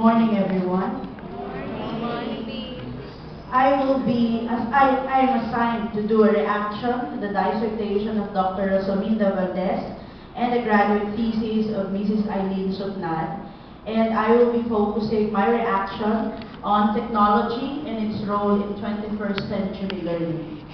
morning, everyone. I am assigned to do a reaction to the dissertation of Dr. Rosalinda Valdez and the graduate thesis of Mrs. Eileen Sutnan. And I will be focusing my reaction on technology and its role in 21st century learning.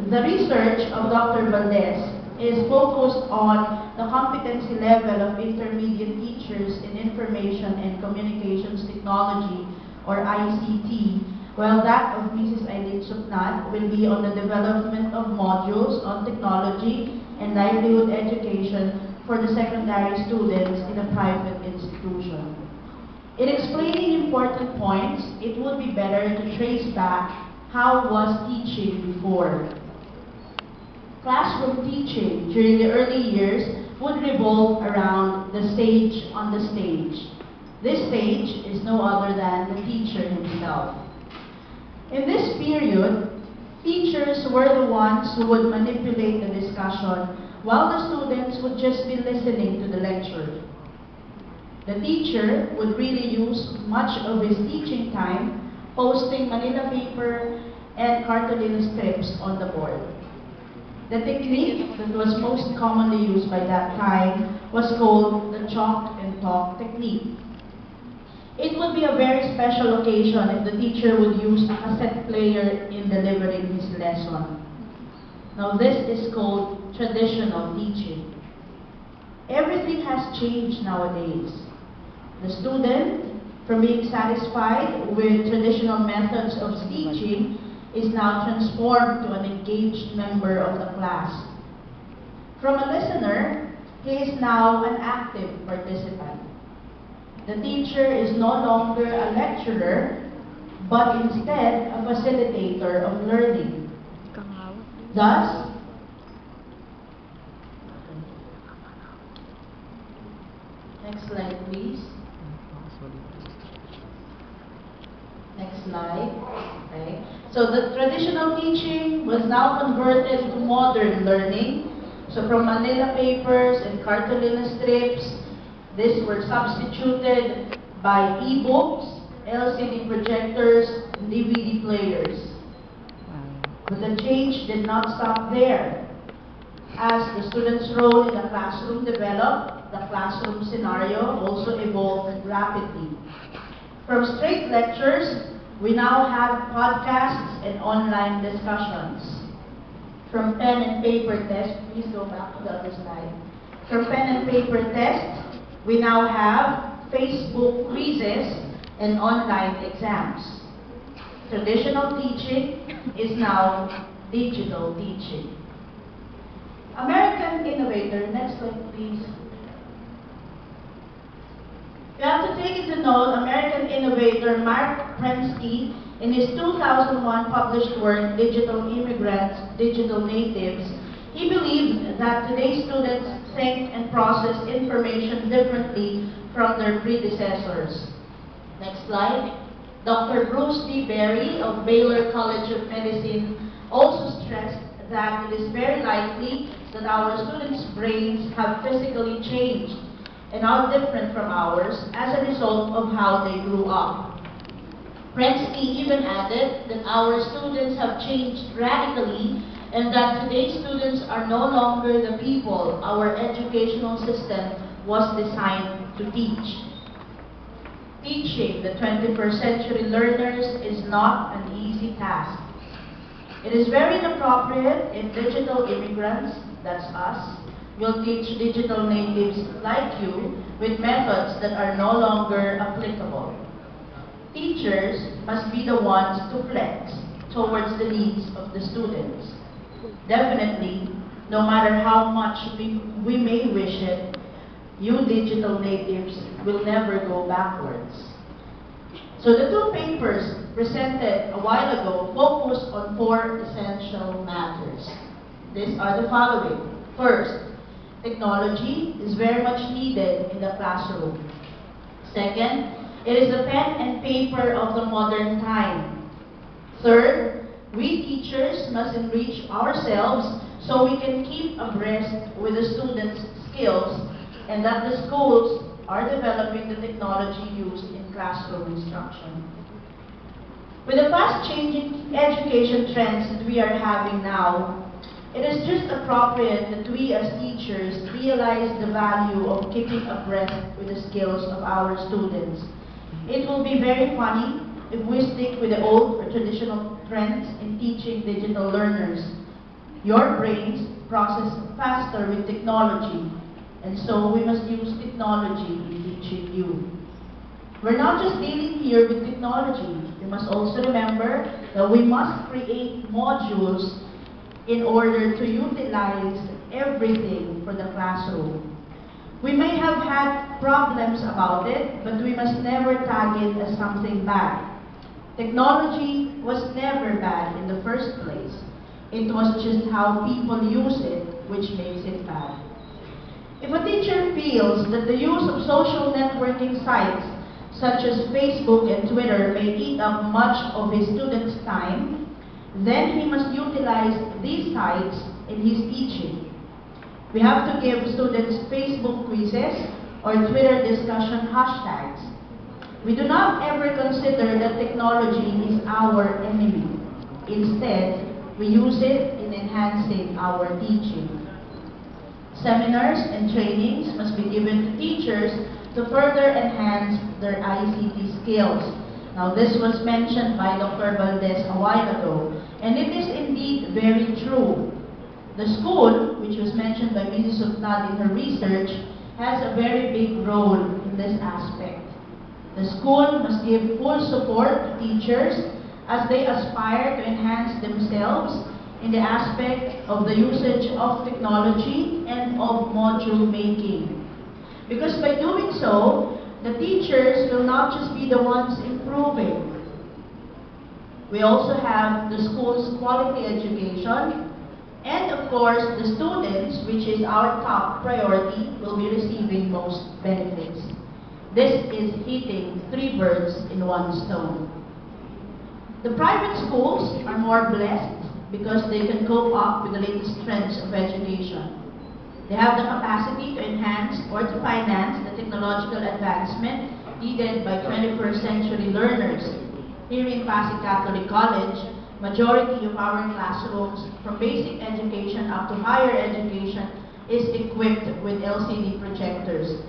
The research of Dr. Valdez is focused on the competency level of intermediate teachers in information and communications technology, or ICT, while that of Mrs. Eileen Sutnan will be on the development of modules on technology and livelihood education for the secondary students in a private institution. In explaining important points, it would be better to trace back how was teaching before. Classroom teaching during the early years would revolve around the sage on the stage. This sage is no other than the teacher himself. In this period, teachers were the ones who would manipulate the discussion while the students would just be listening to the lecture. The teacher would really use much of his teaching time posting Manila paper and cartolina strips on the board. The technique that was most commonly used by that time was called the chalk and talk technique. It would be a very special occasion if the teacher would use a cassette player in delivering his lesson. Now this is called traditional teaching. Everything has changed nowadays. The student, from being satisfied with traditional methods of teaching, is now transformed to an engaged member of the class. From a listener, he is now an active participant. The teacher is no longer a lecturer, but instead a facilitator of learning. Thus, next slide please. Next slide. Okay. So the traditional teaching was now converted to modern learning. So from Manila papers and cartolina strips, these were substituted by e-books, LCD projectors, and DVD players. But the change did not stop there. As the student's role in the classroom developed, the classroom scenario also evolved rapidly. From straight lectures, we now have podcasts and online discussions. From pen and paper tests, please go back to the other slide. From pen and paper tests, we now have Facebook quizzes and online exams. Traditional teaching is now digital teaching. American innovator, next slide please. You have to take into note American innovator Mark Prensky in his 2001 published work, Digital Immigrants, Digital Natives. He believed that today's students think and process information differently from their predecessors. Next slide. Dr. Bruce D. Berry of Baylor College of Medicine also stressed that it is very likely that our students' brains have physically changed and are different from ours as a result of how they grew up. Prensky even added that our students have changed radically and that today's students are no longer the people our educational system was designed to teach. Teaching the 21st century learners is not an easy task. It is very inappropriate if digital immigrants, that's us, will teach digital natives like you with methods that are no longer applicable. Teachers must be the ones to flex towards the needs of the students. Definitely, no matter how much we may wish it, you digital natives will never go backwards. So the two papers presented a while ago focused on four essential matters. These are the following. First, technology is very much needed in the classroom. Second, it is the pen and paper of the modern time. Third, we teachers must enrich ourselves so we can keep abreast with the students' skills and that the schools are developing the technology used in classroom instruction. With the fast-changing education trends that we are having now, it is just appropriate that we as teachers realize the value of keeping abreast with the skills of our students. It will be very funny if we stick with the old or traditional trends in teaching digital learners. Your brains process faster with technology, and so we must use technology in teaching you. We're not just dealing here with technology. We must also remember that we must create modules in order to utilize everything for the classroom. We may have had problems about it, but we must never tag it as something bad. Technology was never bad in the first place. It was just how people use it which makes it bad. If a teacher feels that the use of social networking sites such as Facebook and Twitter may eat up much of his students' time, then he must utilize these sites in his teaching. We have to give students Facebook quizzes or Twitter discussion hashtags. We do not ever consider that technology is our enemy. Instead, we use it in enhancing our teaching. Seminars and trainings must be given to teachers to further enhance their ICT skills. Now, this was mentioned by Dr. Valdez a while ago, and it is indeed very true. The school, which was mentioned by Mrs. Supnad in her research, has a very big role in this aspect. The school must give full support to teachers as they aspire to enhance themselves in the aspect of the usage of technology and of module making. Because by doing so, the teachers will not just be the ones improving. We also have the school's quality education, and of course, the students, which is our top priority, will be receiving most benefits. This is hitting 3 birds in 1 stone. The private schools are more blessed because they can cope up with the latest trends of education. They have the capacity to enhance or to finance the technological advancement needed by 21st century learners. Here in Pasig Catholic College, majority of our classrooms, from basic education up to higher education, is equipped with LCD projectors.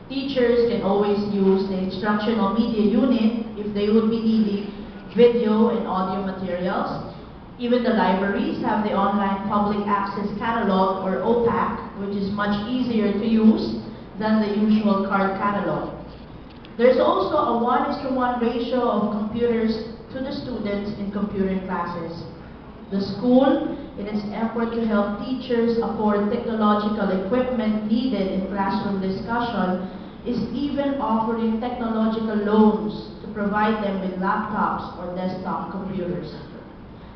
Teachers can always use the instructional media unit if they would be needing video and audio materials. Even the libraries have the online public access catalog, or OPAC, which is much easier to use than the usual card catalog. There's also a 1:1 ratio of computers to the students in computer classes. The school, in its effort to help teachers afford technological equipment needed in classroom discussion, is even offering technological loans to provide them with laptops or desktop computers.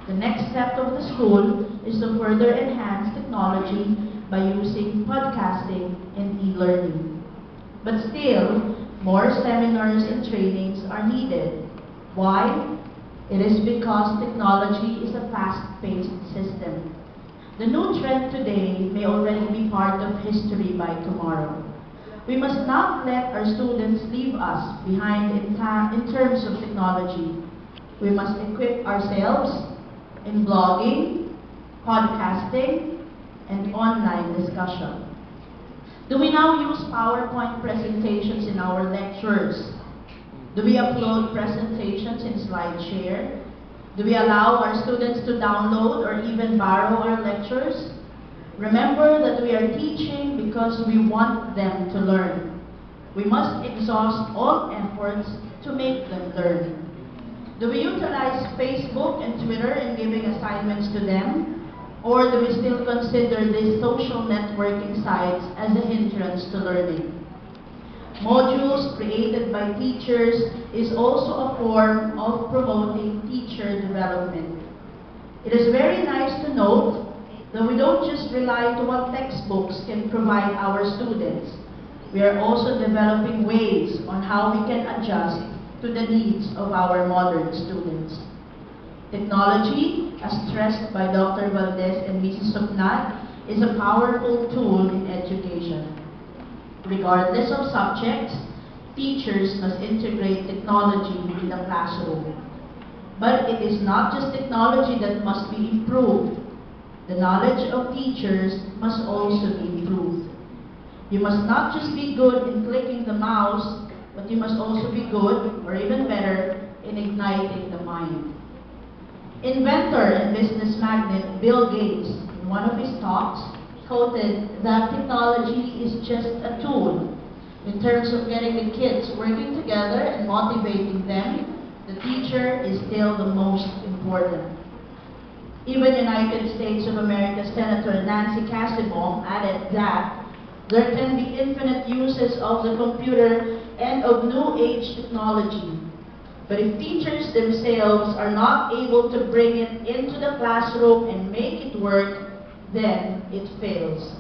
The next step of the school is to further enhance technology by using podcasting and e-learning. But still, more seminars and trainings are needed. Why? It is because technology is a fast-paced system. The new trend today may already be part of history by tomorrow. We must not let our students leave us behind in terms of technology. We must equip ourselves in blogging, podcasting, and online discussion. Do we now use PowerPoint presentations in our lectures? Do we upload presentations in SlideShare? Do we allow our students to download or even borrow our lectures? Remember that we are teaching because we want them to learn. We must exhaust all efforts to make them learn. Do we utilize Facebook and Twitter in giving assignments to them? Or do we still consider these social networking sites as a hindrance to learning? Modules created by teachers is also a form of promoting teacher development. It is very nice to note that we don't just rely to what textbooks can provide our students. We are also developing ways on how we can adjust to the needs of our modern students. Technology, as stressed by Dr. Valdez and Mrs. Supnat, is a powerful tool in education. Regardless of subjects, teachers must integrate technology within the classroom. But it is not just technology that must be improved. The knowledge of teachers must also be improved. You must not just be good in clicking the mouse, but you must also be good, or even better, in igniting the mind. Inventor and business magnate Bill Gates, in one of his talks, quoted that technology is just a tool. In terms of getting the kids working together and motivating them, the teacher is still the most important. Even United States of America Senator Nancy Casimov added that there can be infinite uses of the computer and of new age technology. But if teachers themselves are not able to bring it into the classroom and make it work, then it fails.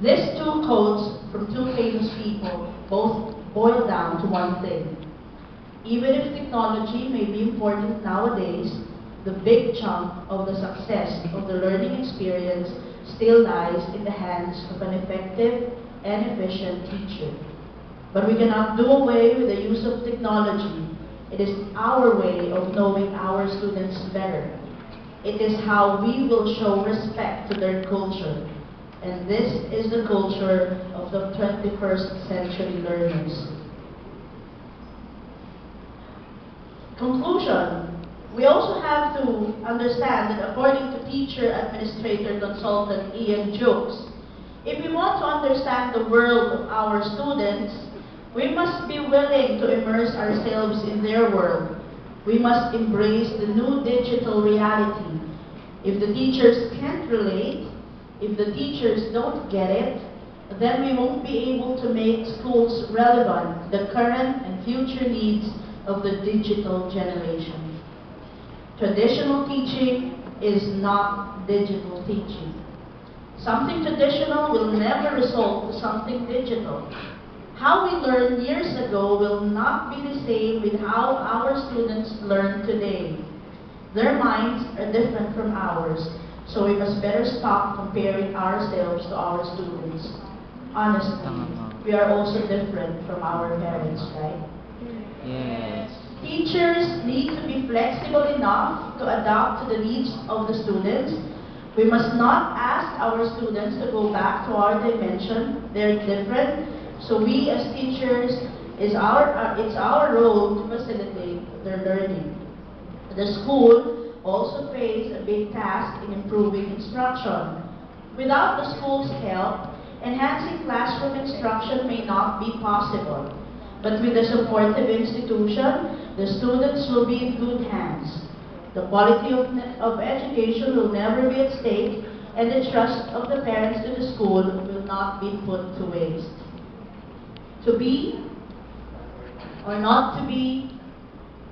These two quotes from two famous people both boil down to one thing. Even if technology may be important nowadays, the big chunk of the success of the learning experience still lies in the hands of an effective and efficient teacher. But we cannot do away with the use of technology. It is our way of knowing our students better. It is how we will show respect to their culture. And this is the culture of the 21st century learners. Conclusion. We also have to understand that according to teacher administrator consultant Ian Jukes, if we want to understand the world of our students, we must be willing to immerse ourselves in their world. We must embrace the new digital reality. If the teachers can't relate, if the teachers don't get it, then we won't be able to make schools relevant to the current and future needs of the digital generation. Traditional teaching is not digital teaching. Something traditional will never result to something digital. How we learned years ago will not be the same with how our students learn today. Their minds are different from ours, so we must better stop comparing ourselves to our students. Honestly, we are also different from our parents, right? Yes. Teachers need to be flexible enough to adapt to the needs of the students. We must not ask our students to go back to our dimension. They're different. So we as teachers, it's our role to facilitate their learning. The school also plays a big task in improving instruction. Without the school's help, enhancing classroom instruction may not be possible. But with a supportive institution, the students will be in good hands. The quality of education will never be at stake, and the trust of the parents to the school will not be put to waste. To be or not to be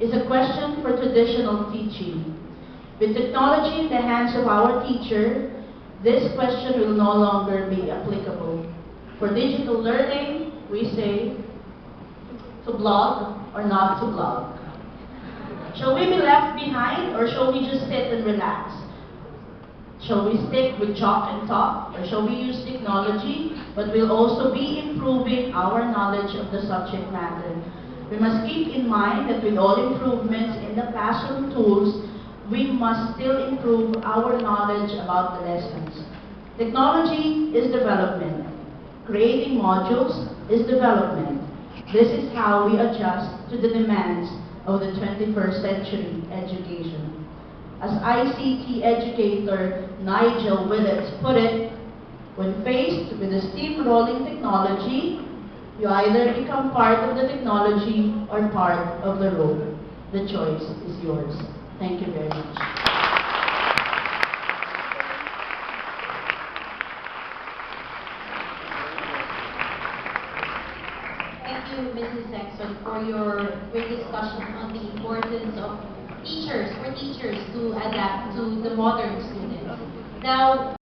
is a question for traditional teaching. With technology in the hands of our teacher, this question will no longer be applicable. For digital learning, we say, to blog or not to blog? Shall we be left behind or shall we just sit and relax? Shall we stick with chalk and talk or shall we use technology but we'll also be improving our knowledge of the subject matter? We must keep in mind that with all improvements in the classroom tools, we must still improve our knowledge about the lessons. Technology is development. Creating modules is development. This is how we adjust to the demands of the 21st century education. As ICT educator Nigel Willits put it, when faced with a steamrolling technology, you either become part of the technology or part of the road. The choice is yours. Thank you very much. Thank you, Mrs. Sexton, for your great discussion on the importance of teachers, for teachers to adapt to the modern students. Now,